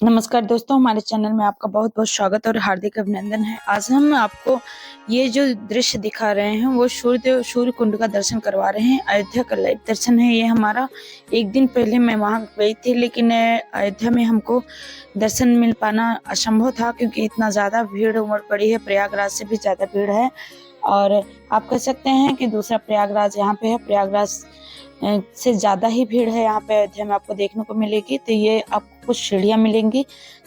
नमस्कार दोस्तों, हमारे चैनल में आपका बहुत-बहुत स्वागत और हार्दिक अभिनंदन है। आज हम आपको ये जो दृश्य दिखा रहे हैं वो सूर्य कुंड का दर्शन करवा रहे हैं। अयोध्या का लाइव दर्शन है ये हमारा। एक दिन पहले मैं वहाँ गई थी, लेकिन अयोध्या में हमको दर्शन मिल पाना असंभव था क्योंकि इतना ज़्यादा भीड़ उमड़ पड़ी है। प्रयागराज से भी ज़्यादा भीड़ है और आप कह सकते हैं कि दूसरा प्रयागराज यहाँ पे है। प्रयागराज से ज़्यादा ही भीड़ है यहाँ पे अयोध्या में आपको देखने को मिलेगी। तो ये आपको कुछ सीढ़ियाँ मिलेंगी।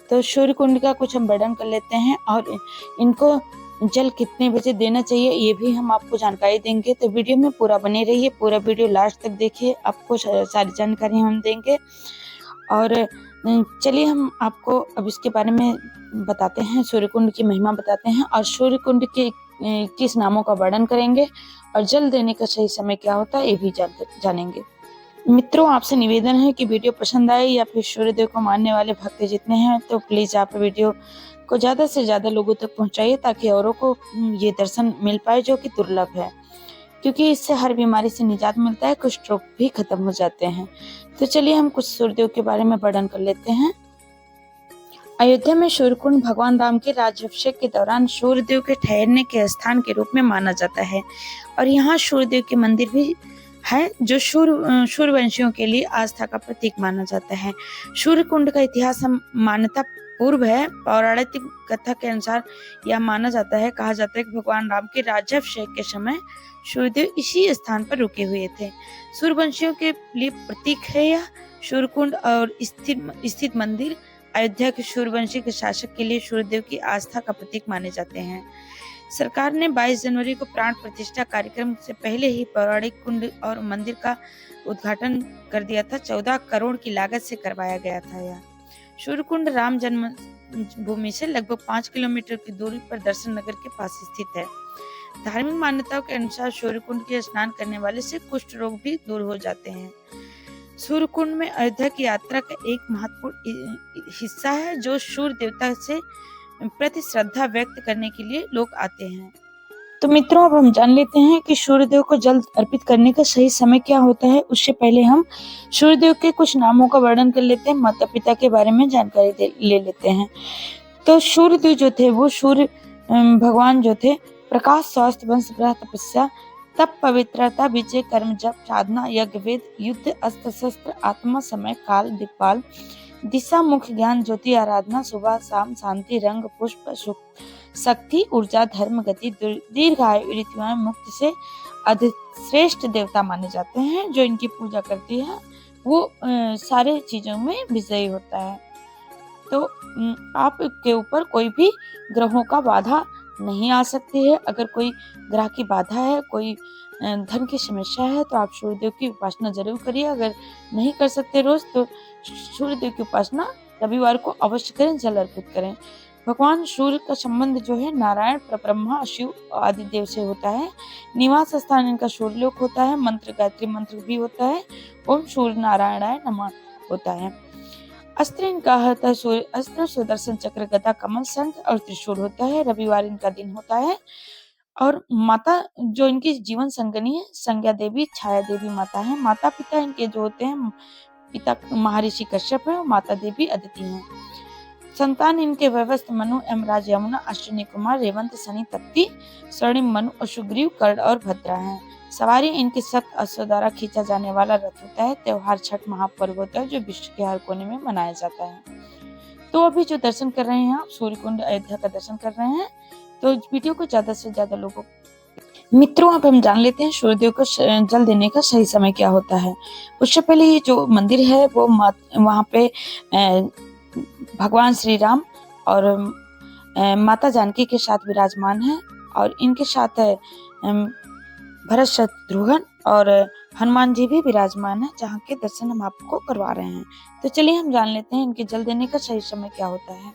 तो सूर्य कुंड का कुछ हम वर्णन कर लेते हैं और इनको जल कितने बजे देना चाहिए ये भी हम आपको जानकारी देंगे। तो वीडियो में पूरा बने रहिए, पूरा वीडियो लास्ट तक देखिए, आपको सारी जानकारी हम देंगे। और चलिए हम आपको अब इसके बारे में बताते हैं, सूर्य कुंड की महिमा बताते हैं और सूर्य कुंड के किस नामों का वर्णन करेंगे और जल देने का सही समय क्या होता है ये भी जानेंगे। मित्रों, आपसे निवेदन है कि वीडियो पसंद आए या फिर सूर्यदेव को मानने वाले भक्त जितने हैं तो प्लीज आप वीडियो को ज्यादा से ज्यादा लोगों तक पहुंचाइए ताकि औरों को ये दर्शन मिल पाए, जो कि दुर्लभ है क्योंकि इससे हर बीमारी से निजात मिलता है, कुछ रोग भी खत्म हो जाते हैं। तो चलिए हम कुछ सूर्यदेव के बारे में वर्णन कर लेते हैं। अयोध्या में सूर्यकुंड भगवान राम के राज्याभिषेक के दौरान सूर्यदेव के ठहरने के स्थान के रूप में माना जाता है और यहाँ सूर्यदेव के मंदिर भी है जो सूर्यवंशियों के लिए आस्था का प्रतीक माना जाता है। सूर्यकुंड का इतिहास मान्यता पूर्व है। पौराणिक कथा के अनुसार यह माना जाता है, कहा जाता है कि भगवान राम के राज्याभिषेक के समय सूर्यदेव इसी स्थान पर रुके हुए थे। सूर्यवंशियों के लिए प्रतीक है यह सूर्यकुंड और स्थित मंदिर अयोध्या के सूर्यवंशी के शासक के लिए सूर्यदेव की आस्था का प्रतीक माने जाते हैं। सरकार ने 22 जनवरी को प्राण प्रतिष्ठा कार्यक्रम से पहले ही पौराणिक कुंड और मंदिर का उद्घाटन कर दिया था। 14 करोड़ की लागत से करवाया गया था। यह सूर्यकुंड राम जन्म भूमि से लगभग 5 किलोमीटर की दूरी पर दर्शन नगर के पास स्थित है। धार्मिक मान्यताओं के अनुसार सूर्यकुंड के स्नान करने वाले से कुष्ठ रोग भी दूर हो जाते हैं। सूर्यकुंड में अयोध्या की यात्रा का एक महत्वपूर्ण हिस्सा है जो सूर्य देवता से प्रति श्रद्धा व्यक्त करने के लिए लोग आते हैं। तो मित्रों, अब हम जान लेते हैं कि सूर्यदेव को जल अर्पित करने का सही समय क्या होता है। उससे पहले हम सूर्यदेव के कुछ नामों का वर्णन कर लेते हैं, माता पिता के बारे में जानकारी ले लेते हैं। तो सूर्यदेव जो थे वो सूर्य भगवान जो थे प्रकाश, स्वास्थ्य, वंश, ग्रह, तपस्या, तप, पवित्रता, विजय, कर्म, जप, साधना, यज्ञ, वेद, युद्ध, अस्त्र शस्त्र, आत्मा, समय, काल, दिक्पाल, दिशा, मुख, ज्ञान, ज्योति, आराधना, सुबह शाम, शांति, रंग, पुष्प, सुख, शक्ति, ऊर्जा, धर्म, गति, दीर्घायु, ऋतुआयु, मुक्ति से अधिश्रेष्ठ देवता माने जाते हैं। जो इनकी पूजा करती है वो सारे चीजों में विजयी होता है। तो आपके ऊपर कोई भी ग्रहों का बाधा नहीं आ सकती है। अगर कोई ग्रह की बाधा है, कोई धन की समस्या है तो आप सूर्यदेव की उपासना जरूर करिए। अगर नहीं कर सकते रोज तो सूर्यदेव की उपासना रविवार को अवश्य करें, जल अर्पित करें। भगवान सूर्य का संबंध जो है नारायण, परब्रह्मा, शिव आदि देव से होता है। निवास स्थान इनका सूर्यलोक होता है। मंत्र गायत्री मंत्र भी होता है। ओम सूर्य नारायणाय नमः होता है। अस्त्र इनका होता है सूर्य अस्त्र, सुदर्शन चक्र, गदा, कमल, शंख और त्रिशूल होता है। रविवार इनका दिन होता है। और माता जो इनकी जीवन संगनी है संज्ञा देवी, छाया देवी माता है। माता पिता इनके जो होते हैं, पिता महर्षि कश्यप है और माता देवी अदिति हैं। संतान इनके व्यवस्थ, मनु, यमराज, यमुना, अश्विनी कुमार, रेवंत, शनि, तप्ती, स्वर्णिम, मनु और सुग्रीव, कर्ण और भद्रा हैं। सवारी इनके सप्त अश्व द्वारा खींचा जाने वाला रथ होता है। त्योहार छठ महापर्व होता है जो विश्व के हर कोने में मनाया जाता है। तो अभी जो दर्शन कर रहे हैं आप, सूर्यकुंड अयोध्या का दर्शन कर रहे हैं, तो इस वीडियो को ज्यादा से ज्यादा लोगों मित्रों, अब हम जान लेते हैं सूर्यदेव को जल देने का सही समय क्या होता है। उससे पहले ये जो मंदिर है वो वहाँ पे भगवान श्री राम और माता जानकी के साथ विराजमान है और इनके साथ भरत, शत्रुघ्न और हनुमान जी भी विराजमान है, जहाँ के दर्शन हम आपको करवा रहे हैं। तो चलिए हम जान लेते हैं इनके जल देने का सही समय क्या होता है।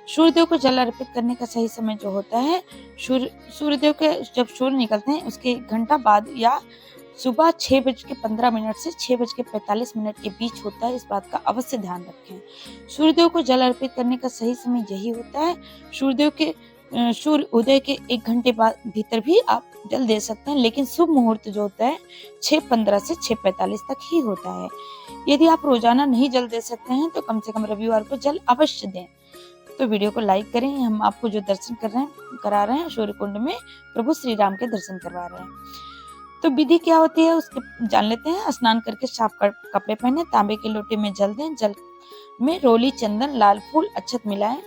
सूर्यदेव को जल अर्पित करने का सही समय जो होता है, सूर्यदेव के जब सूर्य निकलते हैं उसके 1 घंटा बाद या सुबह 6:15 से 6:45 के बीच होता है। इस बात का अवश्य ध्यान रखें। सूर्यदेव को जल अर्पित करने का सही समय यही होता है। सूर्यदेव के सूर्य उदय के 1 घंटे बाद भीतर भी आप जल दे सकते हैं, लेकिन शुभ मुहूर्त जो होता है 6:15 से 6:45 तक ही होता है। यदि आप रोजाना नहीं जल दे सकते हैं तो कम से कम रविवार को जल अवश्य दें। तो वीडियो को लाइक करें। हम आपको जो दर्शन करा रहे हैं सूर्य कुंड में प्रभु श्री राम के दर्शन करवा रहे हैं। तो विधि क्या होती है उसके जान लेते हैं। स्नान करके साफ कपड़े पहने, तांबे के लोटे में जल दें। जल में रोली, चंदन, लाल फूल, अक्षत मिलाएं।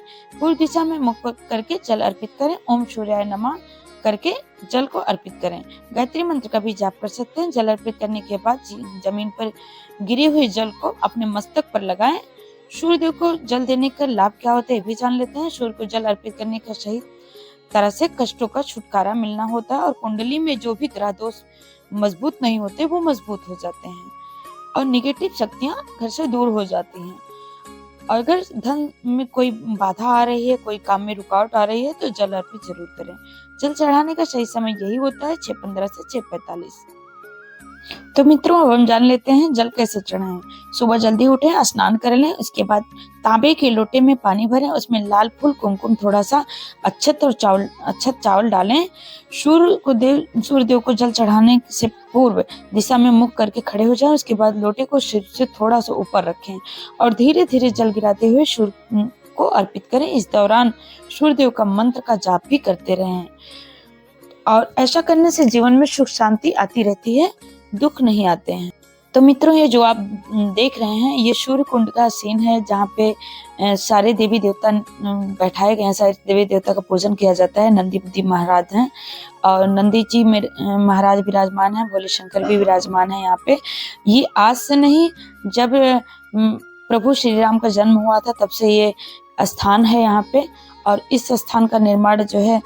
पूर्व दिशा में मुख करके जल अर्पित करें। ओम सूर्याय नमः करके जल को अर्पित करें। गायत्री मंत्र का भी जाप कर सकते हैं। जल अर्पित करने के बाद जमीन पर गिरे हुए जल को अपने मस्तक पर लगाएं। सूर्यदेव को जल देने का लाभ क्या होता है भी जान लेते हैं। सूर्य को जल अर्पित करने का सही तरह से कष्टों का छुटकारा मिलना होता है और कुंडली में जो भी ग्रह दोष मजबूत नहीं होते वो मजबूत हो जाते हैं और निगेटिव शक्तियां घर से दूर हो जाती हैं। और अगर धन में कोई बाधा आ रही है, कोई काम में रुकावट आ रही है तो जल अर्पित जरूर करें। जल चढ़ाने का सही समय यही होता है 6:15 से 6:45। तो मित्रों अब हम जान लेते हैं जल कैसे चढ़ाएं। सुबह जल्दी उठें, स्नान कर लें। उसके बाद तांबे के लोटे में पानी भरें, उसमें लाल फूल, कुमकुम, थोड़ा सा अक्षत चावल डालें। सूर्यदेव को जल चढ़ाने से पूर्व दिशा में मुख करके खड़े हो जाएं। उसके बाद लोटे को सिर से थोड़ा सा ऊपर रखें और धीरे धीरे जल गिराते हुए सूर्य को अर्पित करें। इस दौरान सूर्यदेव का मंत्र का जाप भी करते रहें और ऐसा करने से जीवन में सुख शांति आती रहती है, दुख नहीं आते हैं। तो मित्रों ये जो आप देख रहे हैं ये सूर्य कुंड का सीन है जहाँ पे सारे देवी देवता बैठाए गए हैं। सारे देवी देवता का पूजन किया जाता है। नंदी महाराज हैं और नंदी जी में महाराज विराजमान है, भोले शंकर भी विराजमान है यहाँ पे। ये आज से नहीं, जब प्रभु श्री राम का जन्म हुआ था तब से ये स्थान है यहाँ पे। और इस स्थान का निर्माण जो है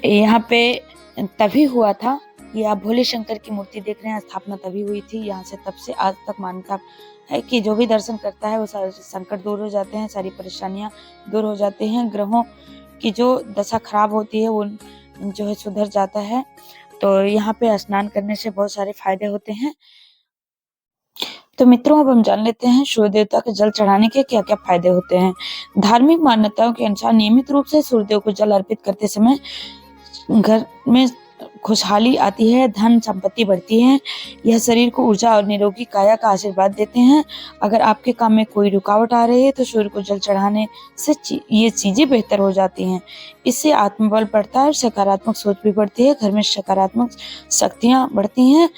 यहाँ पे तभी हुआ था। ये आप भोले शंकर की मूर्ति देख रहे हैं, स्थापना तभी हुई थी यहाँ से। तब से आज तक मान्यता है कि जो भी दर्शन करता है वो सारे संकट दूर हो जाते हैं, सारी परेशानियां दूर हो जाती हैं, ग्रहों की जो दशा खराब होती है वो जो है सुधर जाता है। तो यहाँ पे स्नान करने से बहुत सारे फायदे होते हैं। तो मित्रों अब हम जान लेते हैं सूर्य देवता के जल चढ़ाने के क्या क्या फायदे होते हैं। धार्मिक मान्यताओं के अनुसार नियमित रूप से सूर्यदेव को जल अर्पित करते समय घर में खुशहाली आती है, धन संपत्ति बढ़ती है। यह शरीर को ऊर्जा और निरोगी काया का आशीर्वाद देते हैं। अगर आपके काम में कोई रुकावट आ रही है तो सूर्य को जल चढ़ाने से ये चीजें बेहतर हो जाती हैं। इससे आत्मबल बढ़ता है और सकारात्मक सोच भी बढ़ती है। घर में सकारात्मक शक्तियां बढ़ती हैं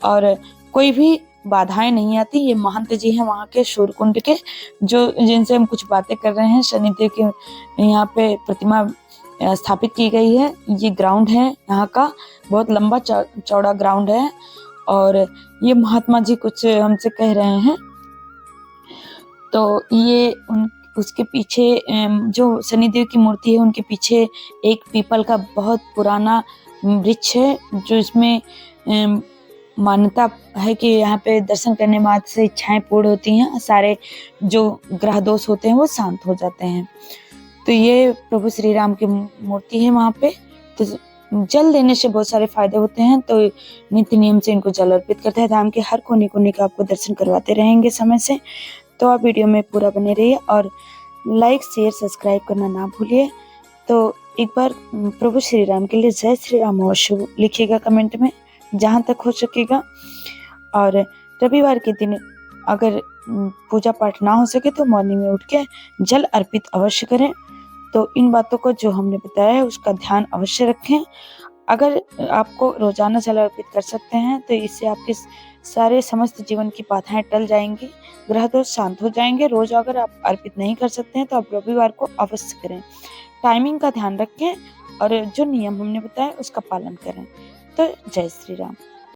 और कोई भी बाधाएं नहीं आती। ये महंत जी हैं वहाँ के सूर्य कुंड के, जो जिनसे हम कुछ बातें कर रहे हैं। शनिदेव की यहाँ पे प्रतिमा स्थापित की गई है। ये ग्राउंड है यहाँ का, बहुत लंबा चौड़ा ग्राउंड है और ये महात्मा जी कुछ हमसे कह रहे हैं। तो ये उसके पीछे जो शनिदेव की मूर्ति है उनके पीछे एक पीपल का बहुत पुराना वृक्ष है, जो इसमें मान्यता है कि यहाँ पे दर्शन करने मात्र से इच्छाएं पूर्ण होती हैं, सारे जो ग्रह दोष होते हैं वो शांत हो जाते हैं। तो ये प्रभु श्री राम की मूर्ति है वहाँ पे। तो जल देने से बहुत सारे फायदे होते हैं। तो नित्य नियम से इनको जल अर्पित करते हैं। धाम के हर कोने कोने का आपको दर्शन करवाते रहेंगे समय से। तो आप वीडियो में पूरा बने रहिए और लाइक, शेयर, सब्सक्राइब करना ना भूलिए। तो एक बार प्रभु श्री राम के लिए जय श्री राम अवश्य लिखिएगा कमेंट में, जहाँ तक हो सकेगा। और रविवार के दिन अगर पूजा पाठ ना हो सके तो मॉर्निंग में उठ के जल अर्पित अवश्य करें। तो इन बातों को जो हमने बताया है उसका ध्यान अवश्य रखें। अगर आपको रोजाना जल अर्पित कर सकते हैं तो इससे आपके सारे समस्त जीवन की बाधाएं टल जाएंगी, ग्रह दोष शांत हो जाएंगे। रोज अगर आप अर्पित नहीं कर सकते हैं तो आप रविवार को अवश्य करें। टाइमिंग का ध्यान रखें और जो नियम हमने बताया उसका पालन करें। तो जय श्री राम।